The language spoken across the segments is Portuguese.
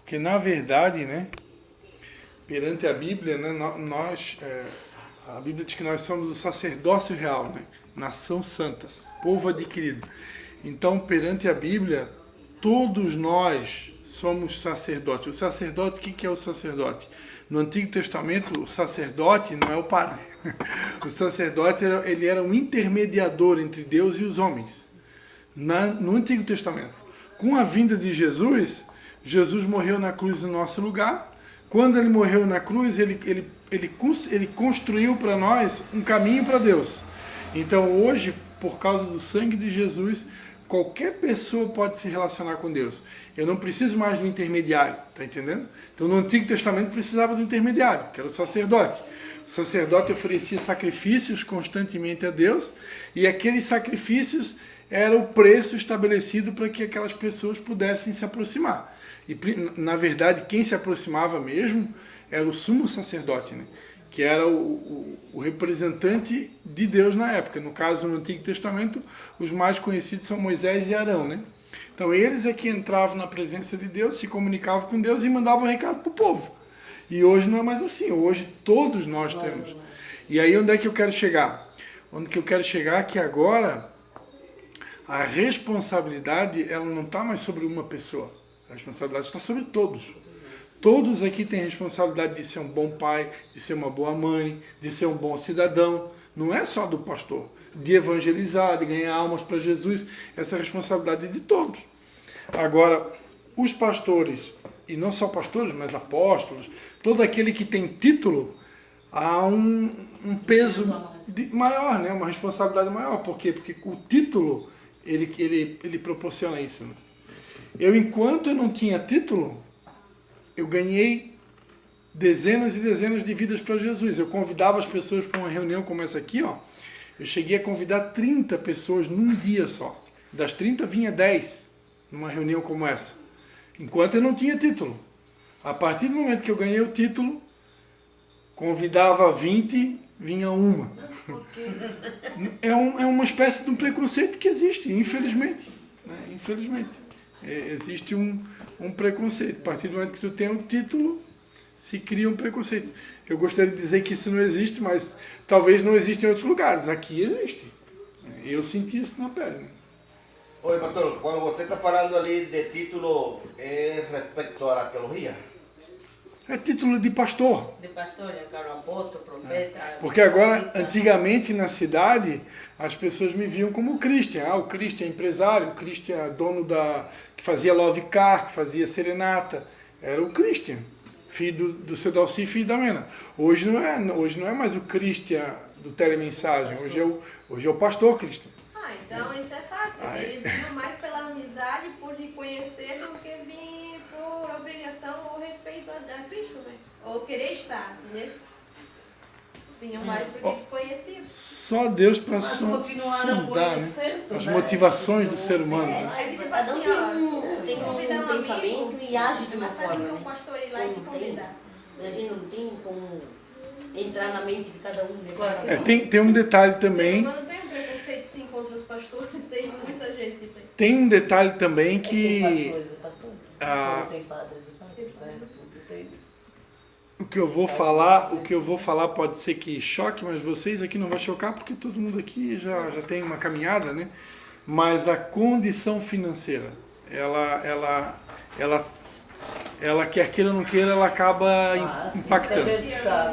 Porque na verdade, né, perante a Bíblia, né, a Bíblia diz que nós somos o sacerdócio real, né, nação santa, povo adquirido. Então, perante a Bíblia, todos nós somos sacerdotes. O sacerdote, o que é o sacerdote? No Antigo Testamento, o sacerdote não é o padre. O sacerdote ele era um intermediador entre Deus e os homens. No Antigo Testamento. Com a vinda de Jesus, Jesus morreu na cruz no nosso lugar. Quando ele morreu na cruz, ele construiu para nós um caminho para Deus. Então hoje, por causa do sangue de Jesus, qualquer pessoa pode se relacionar com Deus. Eu não preciso mais do intermediário, tá entendendo? Então no Antigo Testamento precisava do intermediário, que era o sacerdote. O sacerdote oferecia sacrifícios constantemente a Deus, e aqueles sacrifícios era o preço estabelecido para que aquelas pessoas pudessem se aproximar. E, na verdade, quem se aproximava mesmo era o sumo sacerdote, né? Que era o representante de Deus na época. No caso, no Antigo Testamento, os mais conhecidos são Moisés e Arão, né? Então, eles é que entravam na presença de Deus, se comunicavam com Deus e mandavam recado para o povo. E hoje não é mais assim. Hoje todos nós temos. E aí, onde é que eu quero chegar? Onde que eu quero chegar é que agora a responsabilidade ela não está mais sobre uma pessoa. A responsabilidade está sobre todos. Todos aqui têm responsabilidade de ser um bom pai, de ser uma boa mãe, de ser um bom cidadão. Não é só do pastor. De evangelizar, de ganhar almas para Jesus. Essa responsabilidade é de todos. Agora, os pastores, e não só pastores, mas apóstolos, todo aquele que tem título, há um peso maior, né? Uma responsabilidade maior. Por quê? Porque o título ele proporciona isso. Né? Enquanto eu não tinha título, eu ganhei dezenas e dezenas de vidas para Jesus. Eu convidava as pessoas para uma reunião como essa aqui, ó. Eu cheguei a convidar 30 pessoas num dia só. Das 30 vinha 10 numa reunião como essa. Enquanto eu não tinha título. A partir do momento que eu ganhei o título, convidava 20, vinha uma. É uma espécie de um preconceito que existe, infelizmente. Né? Infelizmente. Existe um preconceito. A partir do momento que tu tem um título, se cria um preconceito. Eu gostaria de dizer que isso não existe, mas talvez não exista em outros lugares. Aqui existe. Eu senti isso na pele. Né? Oi, pastor, quando você está falando ali de título, é respeito à teologia? É título de pastor. De pastor, apóstolo, profeta. Porque agora, antigamente na cidade, as pessoas me viam como o Christian. O Christian é empresário, o Christian é dono que fazia Love Car, que fazia serenata. Era o Christian, filho do seu Dalci e filho da Mena. Hoje não é mais o Christian do telemensagem, hoje é o pastor Christian. Então isso é fácil. Eles vinham mais pela amizade, por lhe conhecer, do que vir por obrigação ou respeito a Cristo, né? Ou querer estar. Vinham mais porque eles conheciam. Só Deus para sondar, né? As motivações do ser humano. É tipo assim, ó, tem que convidar um amigo e age de uma mas fazer forma. o que o pastor ir lá e te convidar. A gente não tem como entrar na mente de cada um. Tem um detalhe também. Não tem um preconceito sim contra os pastores, tem muita gente que tem. Tem um detalhe também que Tem padres e padres, o que eu vou falar pode ser que choque, mas vocês aqui não vai chocar porque todo mundo aqui já tem uma caminhada, né? Mas a condição financeira, ela quer queira ou não queira, ela acaba impactando.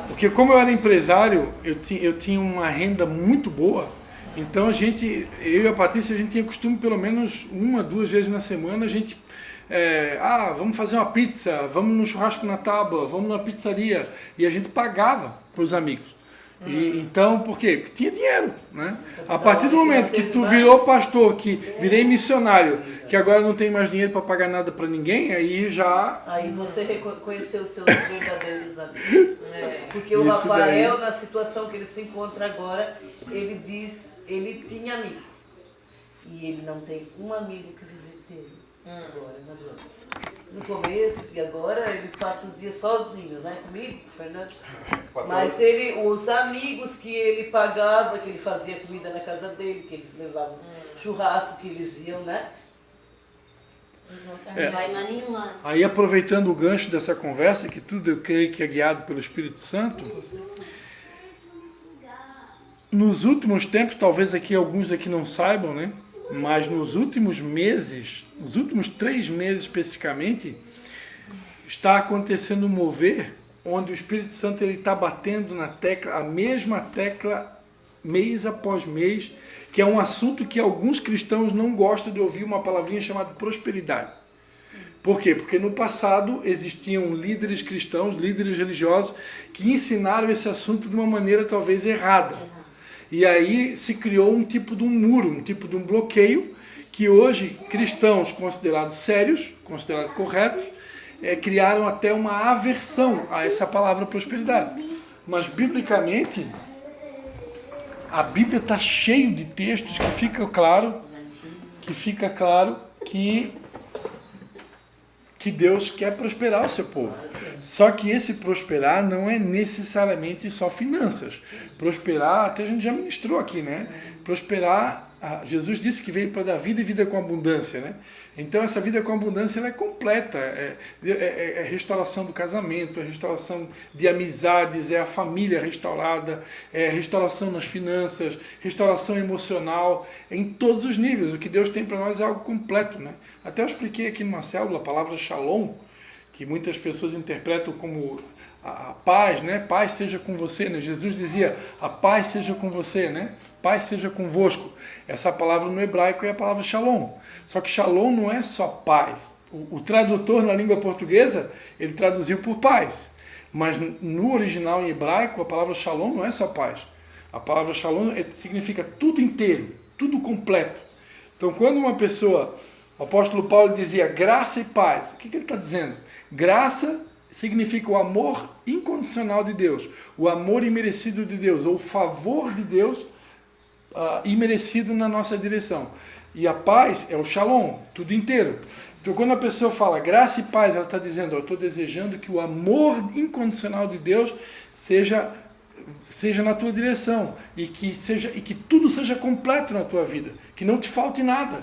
Porque como eu era empresário, eu tinha uma renda muito boa. Então eu e a Patrícia, a gente tinha costume pelo menos 1 a 2 vezes na semana, a gente vamos fazer uma pizza, vamos no churrasco na tábua, vamos na pizzaria. E a gente pagava para os amigos. Então, por quê? Porque tinha dinheiro, né? A partir do momento que tu virou pastor, que virei missionário, que agora não tem mais dinheiro para pagar nada para ninguém, aí já... Aí você reconheceu os seus verdadeiros amigos. Porque o Rafael, na situação que ele se encontra agora, ele diz, ele tinha amigo. E ele não tem um amigo que visite ele agora, na doença. No começo e agora ele passa os dias sozinho, né? Comigo, Fernando. Mas os amigos que ele pagava, que ele fazia comida na casa dele, que ele levava churrasco, que eles iam, né? Não vai mais nenhuma. Aí, aproveitando o gancho dessa conversa, que tudo eu creio que é guiado pelo Espírito Santo, nos últimos tempos, talvez aqui alguns aqui não saibam, né? Mas nos últimos meses, nos últimos 3 meses especificamente, está acontecendo um mover onde o Espírito Santo está batendo na tecla, a mesma tecla, mês após mês, que é um assunto que alguns cristãos não gostam de ouvir, uma palavrinha chamada prosperidade. Por quê? Porque no passado existiam líderes cristãos, líderes religiosos, que ensinaram esse assunto de uma maneira talvez errada. E aí se criou um tipo de um muro, um tipo de um bloqueio, que hoje cristãos considerados sérios, considerados corretos, criaram até uma aversão a essa palavra prosperidade. Mas biblicamente, a Bíblia está cheia de textos que fica claro que Deus quer prosperar o seu povo. Só que esse prosperar não é necessariamente só finanças. Prosperar, até a gente já ministrou aqui, né? Prosperar, Jesus disse que veio para dar vida e vida com abundância, né? Então essa vida com abundância ela é completa, é restauração do casamento, é restauração de amizades, é a família restaurada, é restauração nas finanças, restauração emocional, em todos os níveis. O que Deus tem para nós é algo completo, né? Até eu expliquei aqui numa célula a palavra shalom, que muitas pessoas interpretam como a paz, né? Paz seja com você, né? Jesus dizia, a paz seja com você, né? Paz seja convosco. Essa palavra no hebraico é a palavra shalom. Só que shalom não é só paz. O tradutor na língua portuguesa, ele traduziu por paz. Mas no original em hebraico, a palavra shalom não é só paz. A palavra shalom significa tudo inteiro, tudo completo. Então, quando uma pessoa, o apóstolo Paulo dizia graça e paz, o que ele está dizendo? Graça significa o amor incondicional de Deus, o amor imerecido de Deus, ou o favor de Deus imerecido na nossa direção. E a paz é o shalom, tudo inteiro. Então, quando a pessoa fala graça e paz, ela está dizendo, eu estou desejando que o amor incondicional de Deus seja na tua direção e que tudo seja completo na tua vida, que não te falte nada,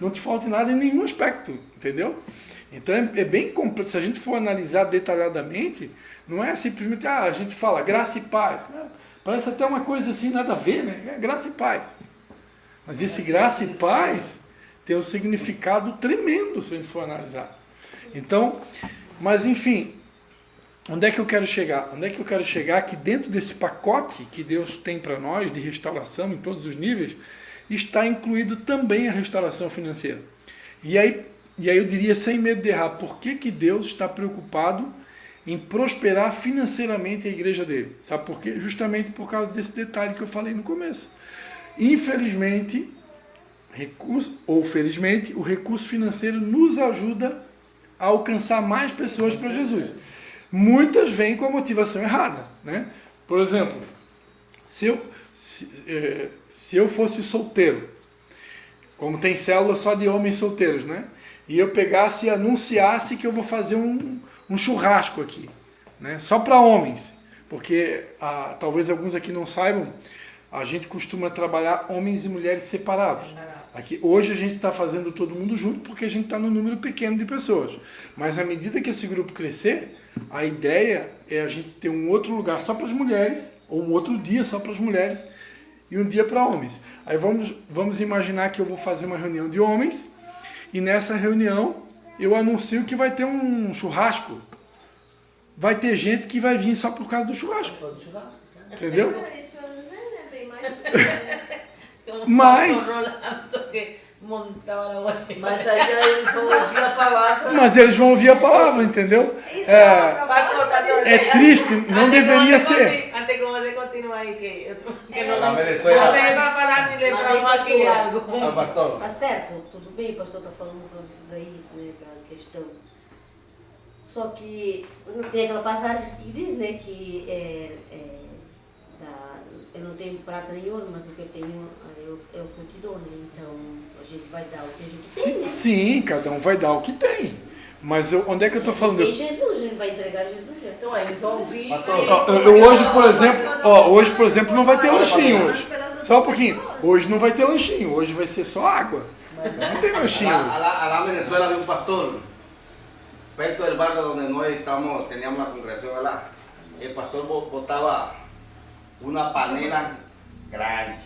não te falte nada em nenhum aspecto, entendeu? Então é bem complexo. Se a gente for analisar detalhadamente, não é simplesmente, a gente fala graça e paz. Parece até uma coisa assim, nada a ver, né? É graça e paz. Mas esse graça e paz tem um significado tremendo se a gente for analisar. Então, mas enfim, onde é que eu quero chegar? Onde é que eu quero chegar? Que dentro desse pacote que Deus tem para nós, de restauração em todos os níveis, está incluído também a restauração financeira. E aí eu diria, sem medo de errar, por que Deus está preocupado em prosperar financeiramente a igreja dele? Sabe por quê? Justamente por causa desse detalhe que eu falei no começo. Infelizmente, ou felizmente, o recurso financeiro nos ajuda a alcançar mais pessoas para Jesus. Muitas vêm com a motivação errada, né? Por exemplo, se eu fosse solteiro, como tem célula só de homens solteiros, né? E eu pegasse e anunciasse que eu vou fazer um churrasco aqui, né? Só para homens, porque talvez alguns aqui não saibam, a gente costuma trabalhar homens e mulheres separados. Aqui, hoje a gente está fazendo todo mundo junto porque a gente está num número pequeno de pessoas. Mas à medida que esse grupo crescer, a ideia é a gente ter um outro lugar só para as mulheres, ou um outro dia só para as mulheres, e um dia para homens. Aí vamos imaginar que eu vou fazer uma reunião de homens, e nessa reunião eu anuncio que vai ter um churrasco. Vai ter gente que vai vir só por causa do churrasco. Entendeu? Mas aí eles vão ouvir a palavra. Mas eles vão ouvir a palavra, entendeu? É triste, não deveria ser. Antes que você continue aí, que Na Venezuela. você vai falar e lembramos aqui algo. Pastor. Tá certo, tudo bem, o pastor está falando sobre isso daí, né, da questão. Só que tem aquela passagem que diz, né, que eu não tenho prata nem ouro, mas o que eu tenho é o que eu te dou, né? Então a gente vai dar o que a gente tem, né? Sim, cada um vai dar o que tem. Mas onde é que eu estou falando? Tem Jesus, a gente vai entregar Jesus já. Então eles vão ouvir. Hoje, por exemplo, não vai ter lanchinho hoje. Só um pouquinho. Hoje não vai ter lanchinho, hoje vai ser só água. Não tem lanchinho. Allá en Venezuela había un pastor, perto del barrio donde nosotros teníamos la congregación allá. El pastor botaba una panela grande.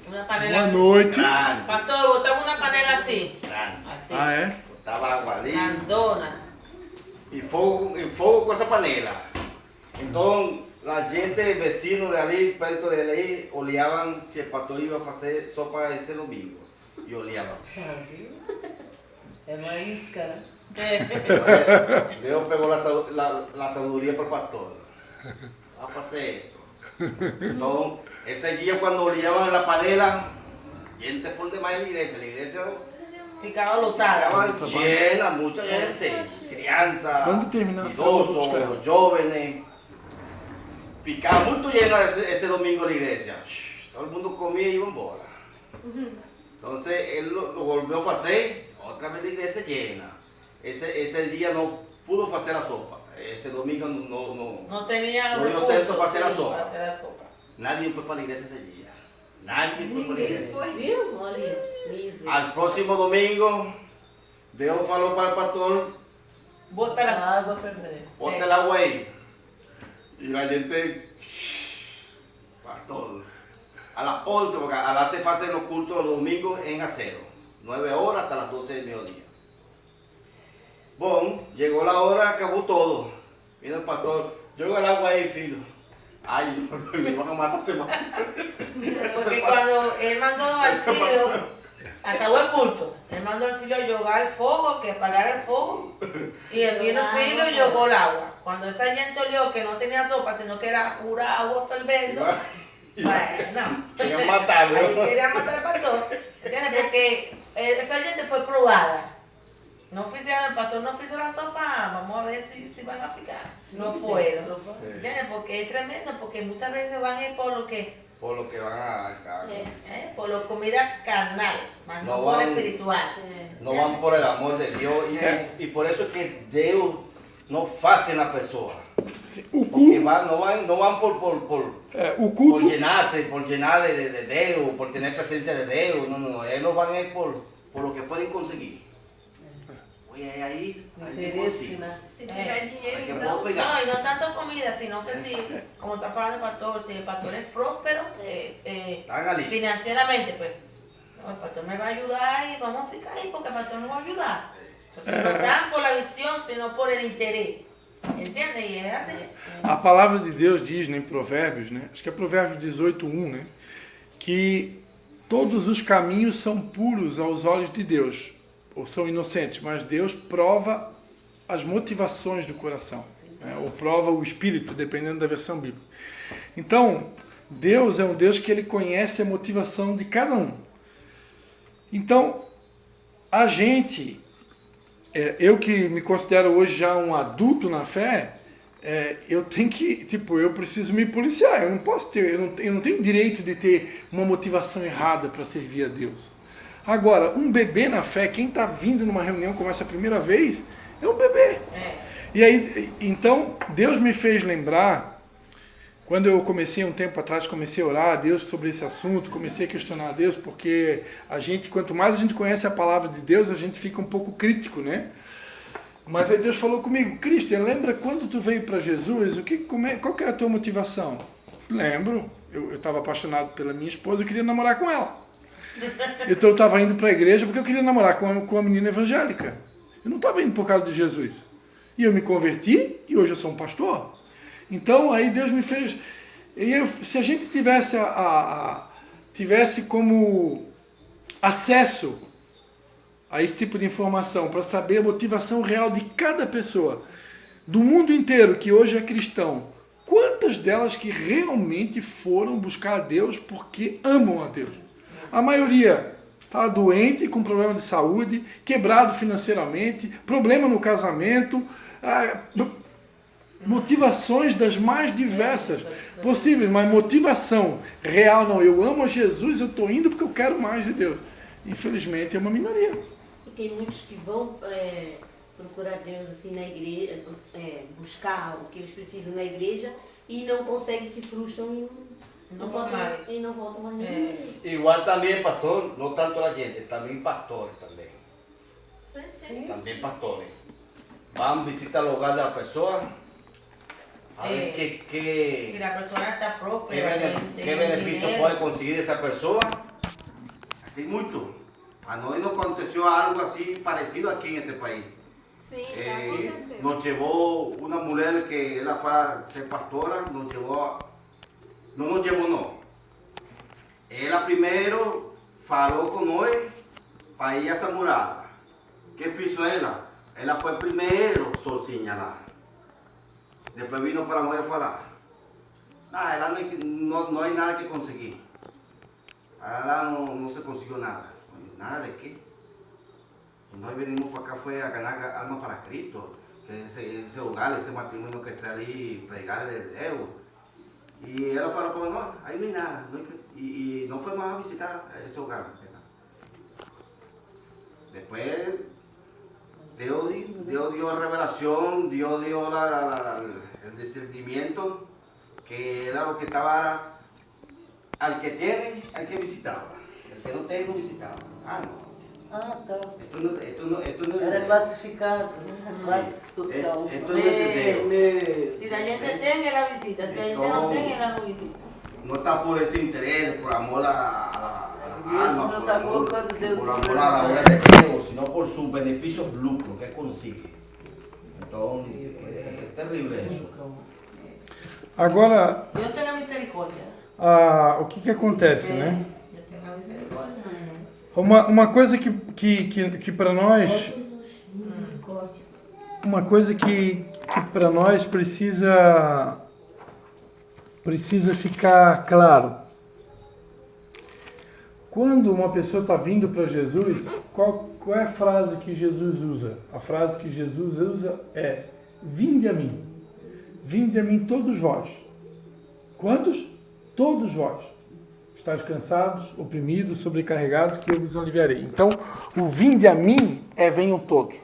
Uma panela Boa assim. noite. Grande. Pastor, botamos uma panela assim. Grande. Assim. Ah, é? Botaba agua ali Grandona. y fuego con esa panela. Entonces, la gente, vecinos de ahí, perto de ahí, oleaban si el pastor iba a hacer sopa ese domingo. Y oleaban. Ah, viu? É uma isca, né? É. Dios pegó la sabiduría para el pastor. Vamos a hacer esto. Entonces, ese día cuando oleaban la panela, gente por demás en la iglesia Ficava lotada. estaba llena, mucha gente, crianza, Quando terminar essa aula, eu vou buscar. idosos, jóvenes. Ficaba muy llena ese domingo la iglesia. Todo el mundo comía y iba embora. Entonces él lo volvió a hacer, otra vez la iglesia llena. Ese día no pudo hacer la sopa. Ese domingo Não tinha No dio recurso, centro para hacer a sim, sopa. para hacer a sopa. nadie fue para la iglesia ese día. Nadie fue para la iglesia. Viu? Olha isso. Al próximo domingo, Dios faló para el pastor, Bota a água ferver. ponte el agua ahí. Y la gente, pastor, a las 11, porque a las se hacen los cultos los domingos en acero, 9 horas hasta las 12 del mediodía. Bon, llegó la hora, acabó todo. Vino el pastor, llegó el agua ahí, filo. Ay, me van a matar, se mata. Porque cuando él mandó al filho, acabó el culto, él mandó al filho jogar el fuego, que apagara el fuego, y él vino el filho y jogó el agua. Cuando esa gente olió que no tenía sopa, sino que era pura agua ferviendo, bueno, Querían matarlo. ahí querían matar al pastor, ¿entiendes? Porque esa gente fue probada. No oficiaron, el pastor no ofició la sopa, vamos a ver si van a ficar. No fueron. ¿Entiendes? Porque es tremendo, porque muchas veces van a ir por lo que, Por lo que van a... por la comida carnal, más no No por van- espiritual. No van por el amor de Dios. Y por eso es que Dios no hace en la persona. O Porque culto, no van por o culto, por llenar de Dios, por tener presencia de Dios. No. Ellos van a ir por lo que pueden conseguir. Oye, ahí Interesse, né? Se tiver dinheiro, Hay que então. pegar. No, y no tanto comida, sino que si, como está hablando el pastor, si el pastor es próspero, Están ali. financieramente, pues, no, el pastor me va a ayudar y vamos a ficar ahí porque el pastor nos va a ayudar. Entonces no están por la visión, sino por el interés. ¿Entiendes? Y es así. a palavra de Deus diz, né, em Provérbios, né, acho que é Provérbios 18:1, né, que todos os caminhos são puros aos olhos de Deus, ou são inocentes, mas Deus prova as motivações do coração, né, ou prova o espírito, dependendo da versão bíblica. Então, Deus é um Deus que ele conhece a motivação de cada um. Então, a gente, eu que me considero hoje já um adulto na fé, eu tenho que, eu preciso me policiar. Eu não posso ter, eu não tenho direito de ter uma motivação errada para servir a Deus. Agora, um bebê na fé, quem está vindo numa reunião como essa a primeira vez, é um bebê. E aí, então, Deus me fez lembrar, quando eu comecei um tempo atrás, comecei a orar a Deus sobre esse assunto, comecei a questionar a Deus, porque quanto mais a gente conhece a palavra de Deus, a gente fica um pouco crítico, né? Mas aí Deus falou comigo, Cristian, lembra quando tu veio para Jesus, qual que era a tua motivação? Lembro, eu estava apaixonado pela minha esposa, eu queria namorar com ela. Então eu estava indo para a igreja porque eu queria namorar com uma menina evangélica. Eu não estava indo por causa de Jesus. E eu me converti e hoje eu sou um pastor. Então aí Deus me fez... se a gente tivesse como acesso a esse tipo de informação para saber a motivação real de cada pessoa do mundo inteiro que hoje é cristão, quantas delas que realmente foram buscar a Deus porque amam a Deus? A maioria está doente, com problema de saúde, quebrado financeiramente, problema no casamento, motivações das mais diversas possíveis, mas motivação real não. Eu amo a Jesus, eu estou indo porque eu quero mais de Deus. Infelizmente é uma minoria. E tem muitos que vão procurar Deus assim na igreja, buscar o que eles precisam na igreja e não conseguem, se frustram e Não vou mais. E não volta mais ninguém. Igual también pastor, no tanto la gente, también pastores también. Sim. También pastores. Van, visitan el hogar de la persona, a ver Si la persona está próspera, qué beneficio puede conseguir esa persona. Así mucho. A nosotros nos aconteció algo así parecido aquí en este país. Sim, tá acontecendo. Nos llevó una mujer que ella fuera a ser pastora, no nos llevó no. Ella primero faló con hoy para ir a esa morada. ¿Qué hizo ella? Ella fue primero sozinha lá. Después vino para nós falar. Ela no hay nada que conseguir. Ela no se consiguió nada. ¿Nada de qué? Nós venimos para acá fue a ganar almas para Cristo. Que ese hogar, ese matrimonio que está ahí, pregar de Dios. Y ella falou para nós, ahí no hay nada. Y no fue más a visitar ese hogar. Después Dios dio revelación, Dios dio el discernimiento, que era lo que estaba, al que tiene, al que visitaba. El que no tiene, no visitaba. Ah, no. Ah, tá. Esto no Era classificado, né? Classe social. Esto no entendeu. Se a gente tem, ela visita. Se a gente não tem, ela não visita. No está por ese interés, por amor a la Dios no alma, está colocando Deus por em amor primeiro a la lugar. obra de Dios, sino por sus beneficios lucros que consigue. Entonces, es terrible eso. Agora, Deus tem a misericórdia. o que acontece, né? Deus tem a misericórdia. Uma coisa que para nós, uma coisa que para nós precisa ficar claro. Quando uma pessoa está vindo para Jesus, qual é a frase que Jesus usa? A frase que Jesus usa é: vinde a mim. Vinde a mim todos vós. Quantos? Todos vós. Estáis cansados, oprimidos, sobrecarregados, que eu vos aliviarei. Então, o vinde a mim é venham todos.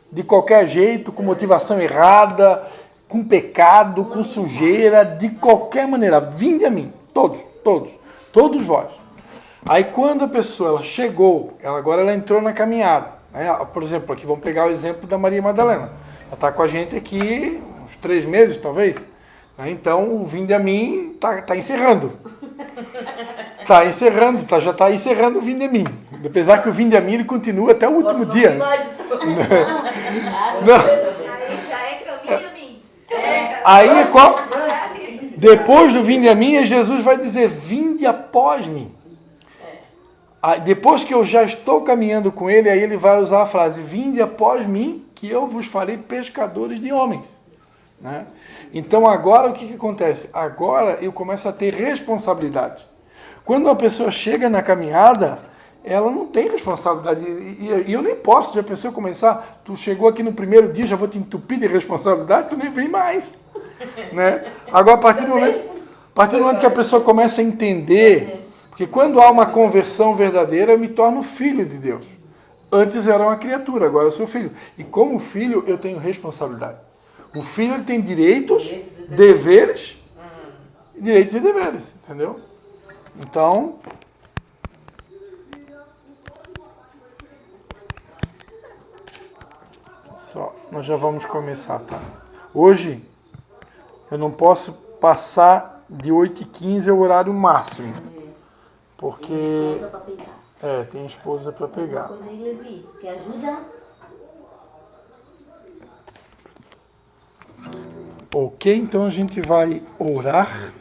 De qualquer jeito, com motivação errada, com pecado, com sujeira, de qualquer maneira. Vinde a mim. Todos, todos. Todos vós. Aí quando a pessoa ela chegou, agora ela entrou na caminhada. Né? Por exemplo, aqui vamos pegar o exemplo da Maria Madalena. Ela está com a gente aqui uns 3 meses, talvez. Né? Então, o vinde a mim está encerrando. Está encerrando, já está encerrando o vinde a mim. Apesar que o vinde a mim ele continua até o último dia. Né? Não. Aí já é caminho a mim. Aí qual? Depois do vinde a mim, Jesus vai dizer: vinde após mim. Depois que eu já estou caminhando com ele, aí ele vai usar a frase: vinde após mim, que eu vos farei pescadores de homens. Né? Então agora o que acontece? Agora eu começo a ter responsabilidade. Quando uma pessoa chega na caminhada, ela não tem responsabilidade. E eu nem posso, já pensou começar, tu chegou aqui no primeiro dia, já vou te entupir de responsabilidade, tu nem vem mais. Né? Agora, a partir do momento que a pessoa começa a entender, porque quando há uma conversão verdadeira, eu me torno filho de Deus. Antes era uma criatura, agora eu sou filho. E como filho, eu tenho responsabilidade. O filho ele tem direitos, deveres, direitos e deveres, entendeu? Então, nós já vamos começar, tá? Hoje, eu não posso passar de 8h15 é o horário máximo. Porque tem esposa para pegar. Uma coisa aí, Levi, que ajuda. Ok, então a gente vai orar.